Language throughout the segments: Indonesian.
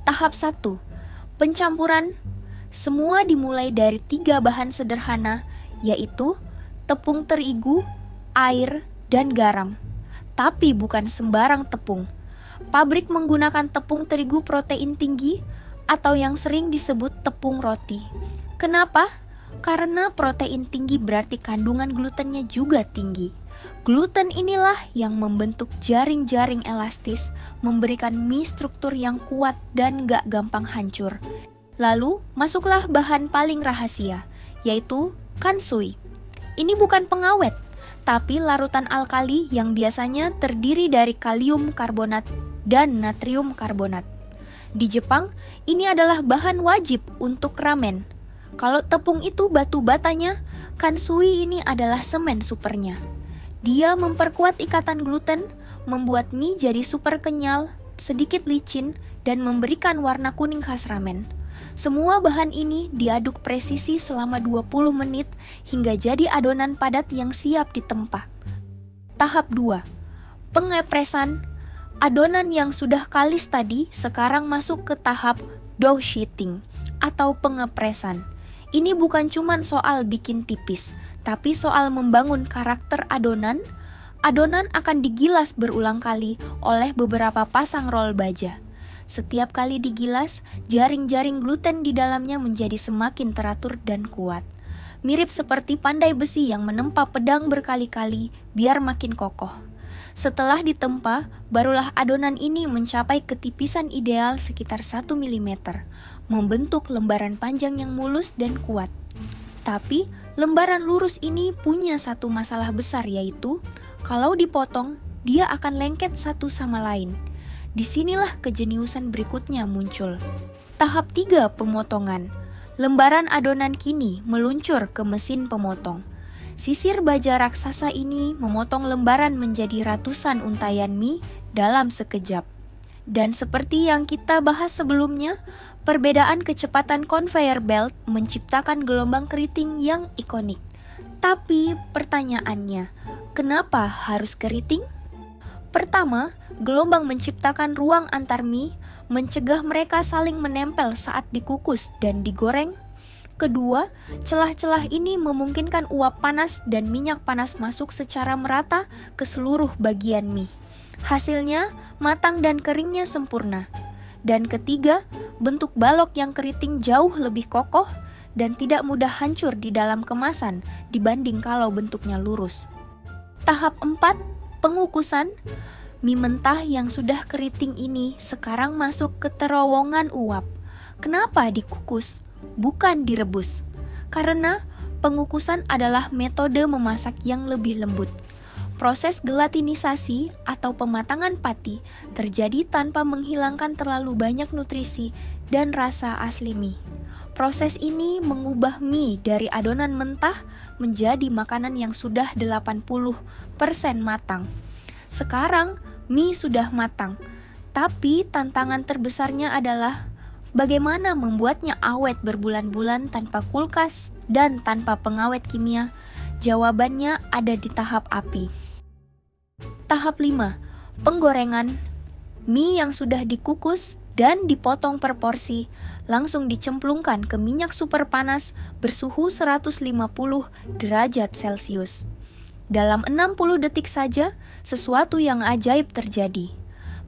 Tahap 1. Pencampuran. Semua dimulai dari 3 bahan sederhana, yaitu tepung terigu, air, dan garam. Tapi bukan sembarang tepung. Pabrik menggunakan tepung terigu protein tinggi atau yang sering disebut tepung roti. Kenapa? Karena protein tinggi berarti kandungan glutennya juga tinggi. Gluten inilah yang membentuk jaring-jaring elastis, memberikan mie struktur yang kuat dan gak gampang hancur. Lalu, masuklah bahan paling rahasia, yaitu kansui. Ini bukan pengawet, tapi larutan alkali yang biasanya terdiri dari kalium karbonat dan natrium karbonat. Di Jepang, ini adalah bahan wajib untuk ramen. Kalau tepung itu batu batanya, kansui ini adalah semen supernya. Dia memperkuat ikatan gluten, membuat mie jadi super kenyal, sedikit licin, dan memberikan warna kuning khas ramen. Semua bahan ini diaduk presisi selama 20 menit hingga jadi adonan padat yang siap ditempa. Tahap 2. Pengepresan. Adonan yang sudah kalis tadi sekarang masuk ke tahap dough sheeting atau pengepresan. Ini bukan cuma soal bikin tipis, tapi soal membangun karakter adonan. Adonan akan digilas berulang kali oleh beberapa pasang roll baja. Setiap kali digilas, jaring-jaring gluten di dalamnya menjadi semakin teratur dan kuat. Mirip seperti pandai besi yang menempa pedang berkali-kali biar makin kokoh. Setelah ditempa, barulah adonan ini mencapai ketipisan ideal sekitar 1 mm, membentuk lembaran panjang yang mulus dan kuat. Tapi, lembaran lurus ini punya satu masalah besar, yaitu kalau dipotong, dia akan lengket satu sama lain. Disinilah kejeniusan berikutnya muncul. Tahap 3 pemotongan. Lembaran adonan kini meluncur ke mesin pemotong. Sisir baja raksasa ini memotong lembaran menjadi ratusan untayan mie dalam sekejap. Dan seperti yang kita bahas sebelumnya, perbedaan kecepatan conveyor belt menciptakan gelombang keriting yang ikonik. Tapi pertanyaannya, kenapa harus keriting? Pertama, gelombang menciptakan ruang antar mie, mencegah mereka saling menempel saat dikukus dan digoreng. Kedua, celah-celah ini memungkinkan uap panas dan minyak panas masuk secara merata ke seluruh bagian mie. Hasilnya, matang dan keringnya sempurna. Dan ketiga, bentuk balok yang keriting jauh lebih kokoh dan tidak mudah hancur di dalam kemasan dibanding kalau bentuknya lurus. Tahap 4, pengukusan. Mie mentah yang sudah keriting ini sekarang masuk ke terowongan uap. Kenapa dikukus? Bukan direbus, karena pengukusan adalah metode memasak yang lebih lembut. Proses gelatinisasi atau pematangan pati terjadi tanpa menghilangkan terlalu banyak nutrisi dan rasa asli mie. Proses ini mengubah mie dari adonan mentah menjadi makanan yang sudah 80% matang. Sekarang mie sudah matang, tapi tantangan terbesarnya adalah bagaimana membuatnya awet berbulan-bulan tanpa kulkas dan tanpa pengawet kimia? Jawabannya ada di tahap api. Tahap 5, penggorengan. Mie yang sudah dikukus dan dipotong per porsi langsung dicemplungkan ke minyak super panas bersuhu 150 derajat Celcius. Dalam 60 detik saja, sesuatu yang ajaib terjadi.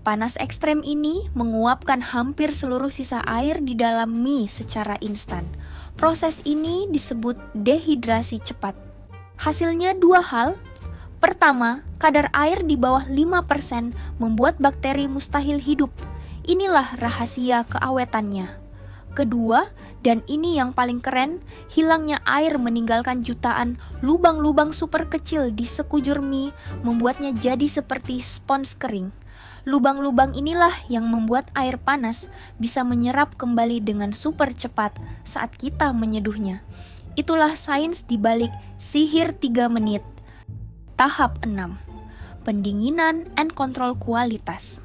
Panas ekstrem ini menguapkan hampir seluruh sisa air di dalam mie secara instan. Proses ini disebut dehidrasi cepat. Hasilnya dua hal. Pertama, kadar air di bawah 5% membuat bakteri mustahil hidup. Inilah rahasia keawetannya. Kedua, dan ini yang paling keren, hilangnya air meninggalkan jutaan lubang-lubang super kecil di sekujur mie membuatnya jadi seperti spons kering. Lubang-lubang inilah yang membuat air panas bisa menyerap kembali dengan super cepat saat kita menyeduhnya. Itulah sains di balik sihir 3 menit. Tahap 6. Pendinginan and kontrol kualitas.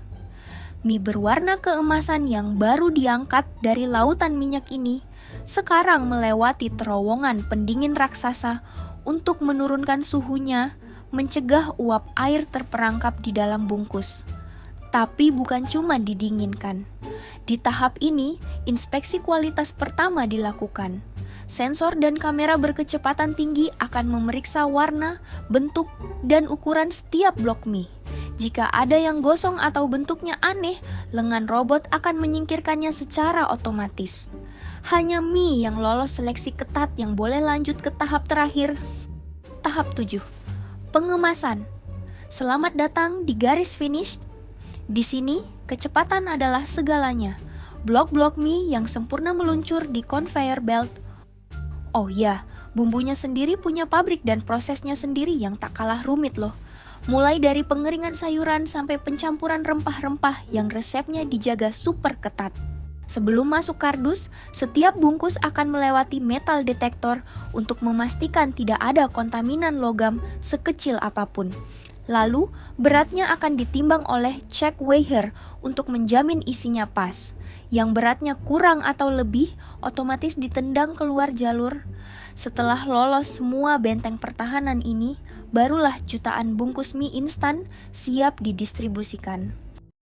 Mie berwarna keemasan yang baru diangkat dari lautan minyak ini sekarang melewati terowongan pendingin raksasa untuk menurunkan suhunya, mencegah uap air terperangkap di dalam bungkus. Tapi bukan cuma didinginkan. Di tahap ini, inspeksi kualitas pertama dilakukan. Sensor dan kamera berkecepatan tinggi akan memeriksa warna, bentuk, dan ukuran setiap blok mie. Jika ada yang gosong atau bentuknya aneh, lengan robot akan menyingkirkannya secara otomatis. Hanya mie yang lolos seleksi ketat yang boleh lanjut ke tahap terakhir. Tahap 7. Pengemasan. Selamat datang di garis finish. Di sini, kecepatan adalah segalanya. Blok-blok mie yang sempurna meluncur di conveyor belt. Oh ya, bumbunya sendiri punya pabrik dan prosesnya sendiri yang tak kalah rumit loh. Mulai dari pengeringan sayuran sampai pencampuran rempah-rempah yang resepnya dijaga super ketat. Sebelum masuk kardus, setiap bungkus akan melewati metal detektor untuk memastikan tidak ada kontaminan logam sekecil apapun. Lalu, beratnya akan ditimbang oleh check weigher untuk menjamin isinya pas. Yang beratnya kurang atau lebih, otomatis ditendang keluar jalur. Setelah lolos semua benteng pertahanan ini, barulah jutaan bungkus mie instan siap didistribusikan.